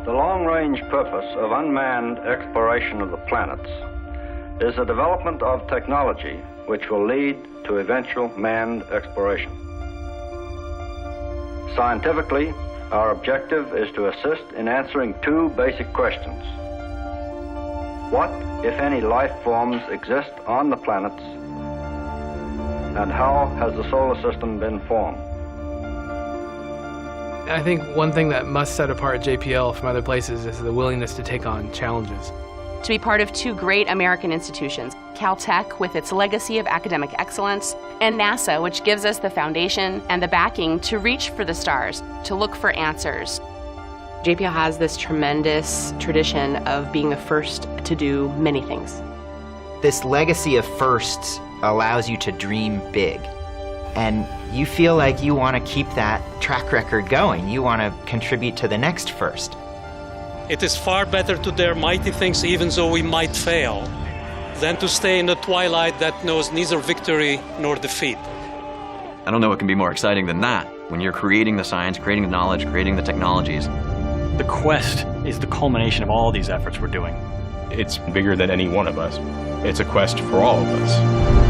The long-range purpose of unmanned exploration of the planets is the development of technology which will lead to eventual manned exploration. Scientifically, our objective is to assist in answering two basic questions. What, if any, life forms exist on the planets, and how has the solar system been formed? I think one thing that must set apart JPL from other places is the willingness to take on challenges. To be part of two great American institutions, Caltech with its legacy of academic excellence, and NASA, which gives us the foundation and the backing to reach for the stars, to look for answers. JPL has this tremendous tradition of being the first to do many things. This legacy of firsts allows you to dream big. And you feel like you want to keep that track record going. You want to contribute to the next first. It is far better to dare mighty things even though we might fail, than to stay in a twilight that knows neither victory nor defeat. I don't know what can be more exciting than that, when you're creating the science, creating the knowledge, creating the technologies. The quest is the culmination of all these efforts we're doing. It's bigger than any one of us. It's a quest for all of us.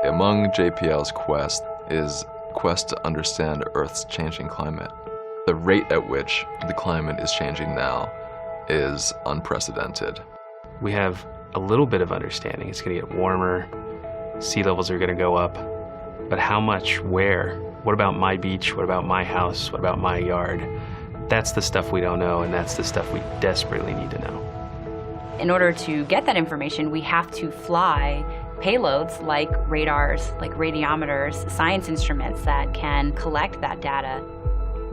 Among JPL's quest is quest to understand Earth's changing climate. The rate at which the climate is changing now is unprecedented. We have a little bit of understanding. It's going to get warmer, sea levels are going to go up, but how much, where? What about my beach? What about my house? What about my yard? That's the stuff we don't know, and that's the stuff we desperately need to know. In order to get that information, we have to fly payloads like radars, like radiometers, science instruments that can collect that data.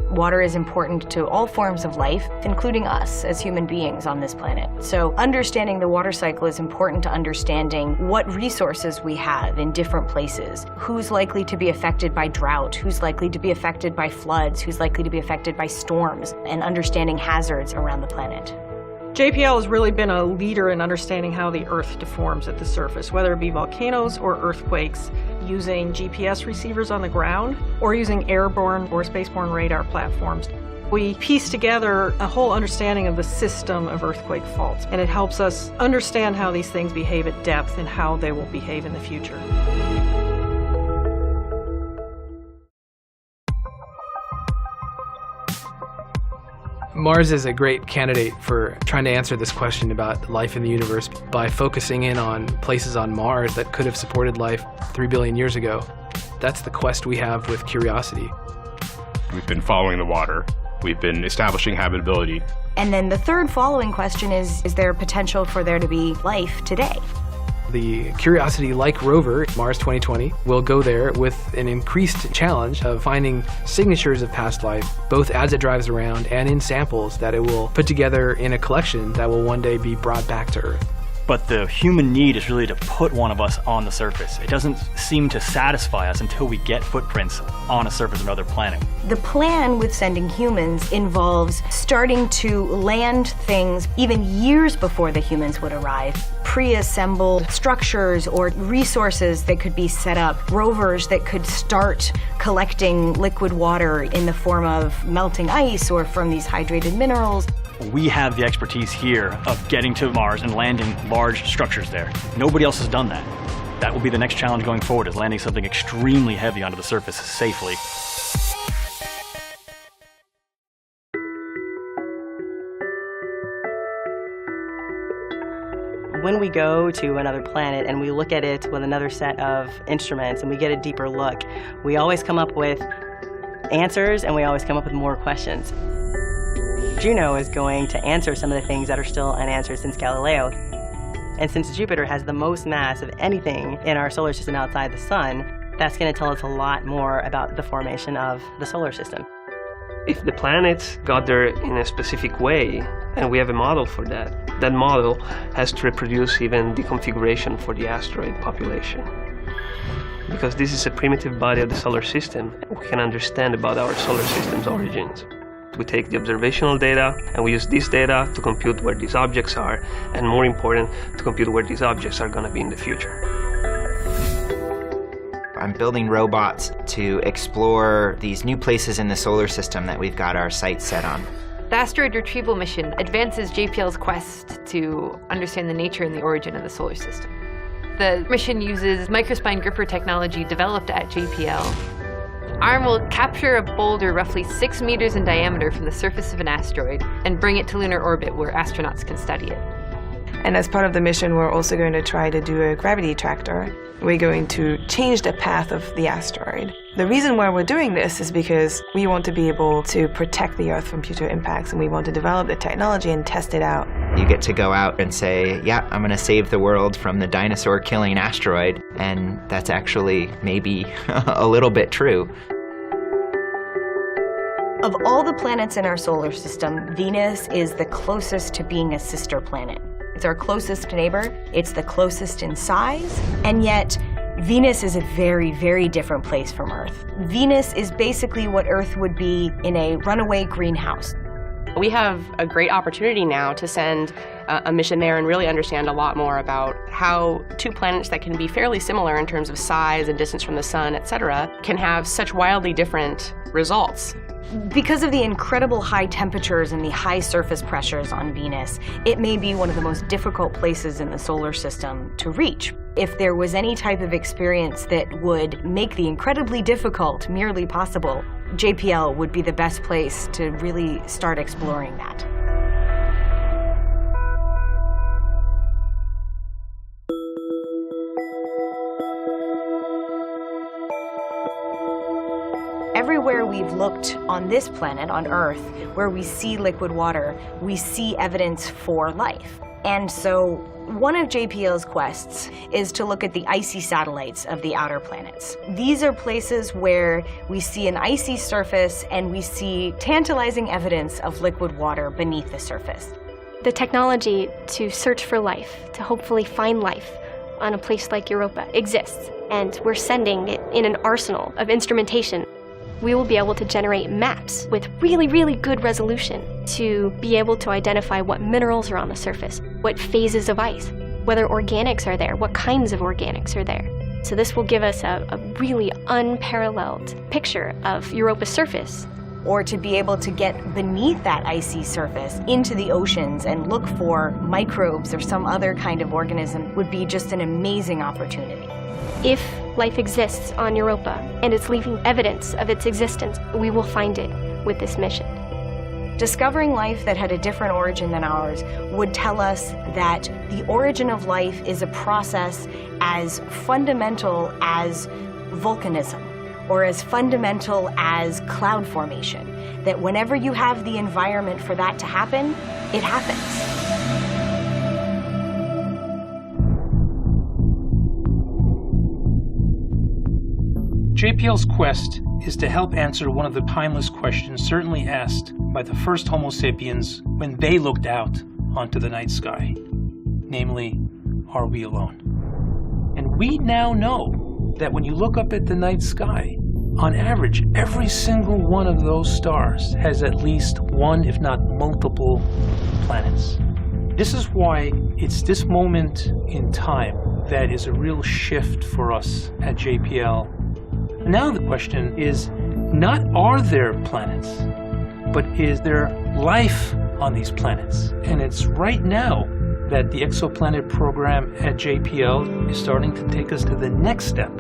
Water is important to all forms of life, including us as human beings on this planet. So understanding the water cycle is important to understanding what resources we have in different places, who's likely to be affected by drought, who's likely to be affected by floods, who's likely to be affected by storms, and understanding hazards around the planet. JPL has really been a leader in understanding how the Earth deforms at the surface, whether it be volcanoes or earthquakes, using GPS receivers on the ground or using airborne or spaceborne radar platforms. We piece together a whole understanding of the system of earthquake faults, and it helps us understand how these things behave at depth and how they will behave in the future. Mars is a great candidate for trying to answer this question about life in the universe by focusing in on places on Mars that could have supported life 3 billion years ago. That's the quest we have with Curiosity. We've been following the water. We've been establishing habitability. And then the third following question is there potential for there to be life today? The Curiosity-like rover, Mars 2020, will go there with an increased challenge of finding signatures of past life, both as it drives around and in samples that it will put together in a collection that will one day be brought back to Earth. But the human need is really to put one of us on the surface. It doesn't seem to satisfy us until we get footprints on a surface of another planet. The plan with sending humans involves starting to land things even years before the humans would arrive. Pre-assembled structures or resources that could be set up, rovers that could start collecting liquid water in the form of melting ice or from these hydrated minerals. We have the expertise here of getting to Mars and landing large structures there. Nobody else has done that. That will be the next challenge going forward, is landing something extremely heavy onto the surface safely. When we go to another planet and we look at it with another set of instruments and we get a deeper look, we always come up with answers and we always come up with more questions. Juno is going to answer some of the things that are still unanswered since Galileo. And since Jupiter has the most mass of anything in our solar system outside the sun, that's going to tell us a lot more about the formation of the solar system. If the planets got there in a specific way, and we have a model for that, that model has to reproduce even the configuration for the asteroid population. Because this is a primitive body of the solar system, we can understand about our solar system's origins. We take the observational data and we use this data to compute where these objects are, and more important, to compute where these objects are going to be in the future. I'm building robots to explore these new places in the solar system that we've got our sights set on. The asteroid retrieval mission advances JPL's quest to understand the nature and the origin of the solar system. The mission uses microspine gripper technology developed at JPL. ARM will capture a boulder roughly 6 meters in diameter from the surface of an asteroid and bring it to lunar orbit where astronauts can study it. And as part of the mission, we're also going to try to do a gravity tractor. We're going to change the path of the asteroid. The reason why we're doing this is because we want to be able to protect the Earth from future impacts, and we want to develop the technology and test it out. You get to go out and say, yeah, I'm going to save the world from the dinosaur-killing asteroid, and that's actually maybe a little bit true. Of all the planets in our solar system, Venus is the closest to being a sister planet. It's our closest neighbor, it's the closest in size, and yet Venus is a very, very different place from Earth. Venus is basically what Earth would be in a runaway greenhouse. We have a great opportunity now to send a mission there and really understand a lot more about how two planets that can be fairly similar in terms of size and distance from the sun, etc., can have such wildly different results. Because of the incredible high temperatures and the high surface pressures on Venus, it may be one of the most difficult places in the solar system to reach. If there was any type of experience that would make the incredibly difficult merely possible, JPL would be the best place to really start exploring that. Everywhere we've looked on this planet, on Earth, where we see liquid water, we see evidence for life. And so one of JPL's quests is to look at the icy satellites of the outer planets. These are places where we see an icy surface and we see tantalizing evidence of liquid water beneath the surface. The technology to search for life, to hopefully find life on a place like Europa exists, and we're sending it in an arsenal of instrumentation. We will be able to generate maps with really, really good resolution to be able to identify what minerals are on the surface, what phases of ice, whether organics are there, what kinds of organics are there. So this will give us a really unparalleled picture of Europa's surface. Or to be able to get beneath that icy surface into the oceans and look for microbes or some other kind of organism would be just an amazing opportunity. If life exists on Europa and it's leaving evidence of its existence, we will find it with this mission. Discovering life that had a different origin than ours would tell us that the origin of life is a process as fundamental as volcanism or as fundamental as cloud formation, that whenever you have the environment for that to happen, it happens. JPL's quest is to help answer one of the timeless questions certainly asked by the first Homo sapiens when they looked out onto the night sky. Namely, are we alone? And we now know that when you look up at the night sky, on average, every single one of those stars has at least one, if not multiple, planets. This is why it's this moment in time that is a real shift for us at JPL. Now the question is, not are there planets, but is there life on these planets? And it's right now that the exoplanet program at JPL is starting to take us to the next step.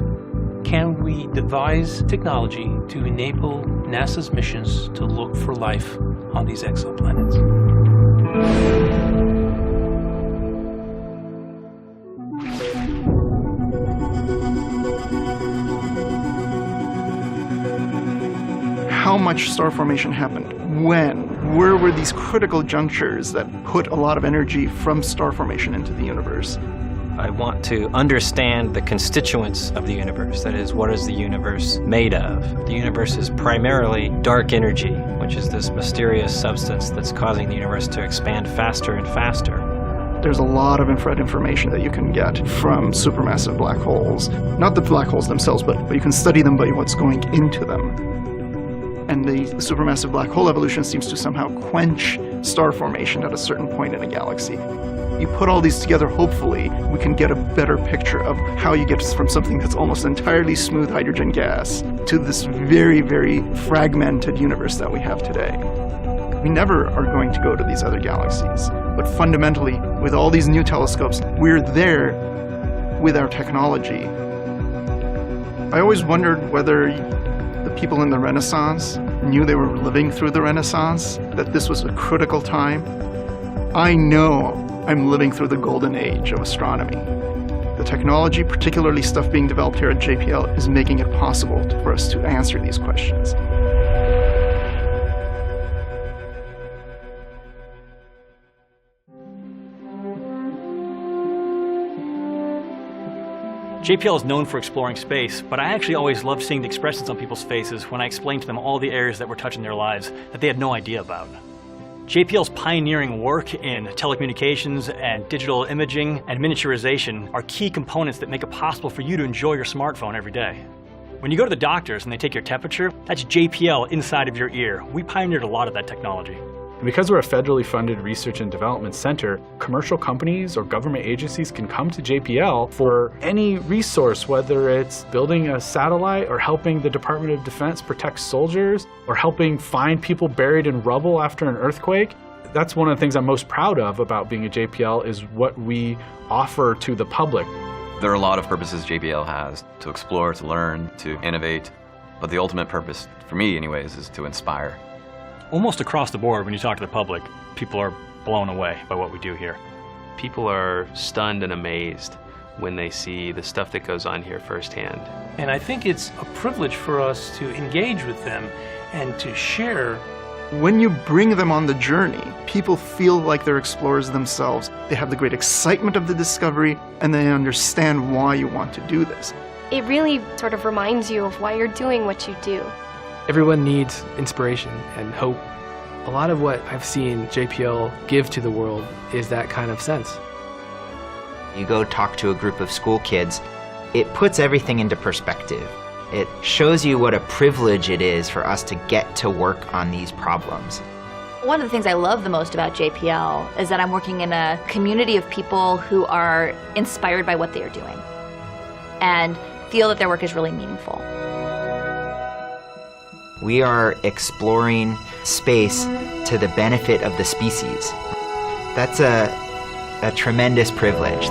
Can we devise technology to enable NASA's missions to look for life on these exoplanets? How much star formation happened? When? Where were these critical junctures that put a lot of energy from star formation into the universe? I want to understand the constituents of the universe. That is, what is the universe made of? The universe is primarily dark energy, which is this mysterious substance that's causing the universe to expand faster and faster. There's a lot of infrared information that you can get from supermassive black holes. Not the black holes themselves, but you can study them by what's going into them. and the supermassive black hole evolution seems to somehow quench star formation at a certain point in a galaxy. You put all these together, hopefully, we can get a better picture of how you get from something that's almost entirely smooth hydrogen gas to this very, very fragmented universe that we have today. We never are going to go to these other galaxies, but fundamentally, with all these new telescopes, we're there with our technology. I always wondered whether the people in the Renaissance knew they were living through the Renaissance, that this was a critical time. I know I'm living through the golden age of astronomy. The technology, particularly stuff being developed here at JPL, is making it possible for us to answer these questions. JPL is known for exploring space, but I actually always loved seeing the expressions on people's faces when I explained to them all the areas that were touching their lives that they had no idea about. JPL's pioneering work in telecommunications and digital imaging and miniaturization are key components that make it possible for you to enjoy your smartphone every day. When you go to the doctors and they take your temperature, that's JPL inside of your ear. We pioneered a lot of that technology. And because we're a federally funded research and development center, commercial companies or government agencies can come to JPL for any resource, whether it's building a satellite or helping the Department of Defense protect soldiers or helping find people buried in rubble after an earthquake. That's one of the things I'm most proud of about being at JPL is what we offer to the public. There are a lot of purposes JPL has: to explore, to learn, to innovate. But the ultimate purpose, for me anyways, is to inspire. Almost across the board, when you talk to the public, people are blown away by what we do here. People are stunned and amazed when they see the stuff that goes on here firsthand. And I think it's a privilege for us to engage with them and to share. When you bring them on the journey, people feel like they're explorers themselves. They have the great excitement of the discovery, and they understand why you want to do this. It really sort of reminds you of why you're doing what you do. Everyone needs inspiration and hope. A lot of what I've seen JPL give to the world is that kind of sense. You go talk to a group of school kids, it puts everything into perspective. It shows you what a privilege it is for us to get to work on these problems. One of the things I love the most about JPL is that I'm working in a community of people who are inspired by what they are doing and feel that their work is really meaningful. We are exploring space to the benefit of the species. That's a tremendous privilege.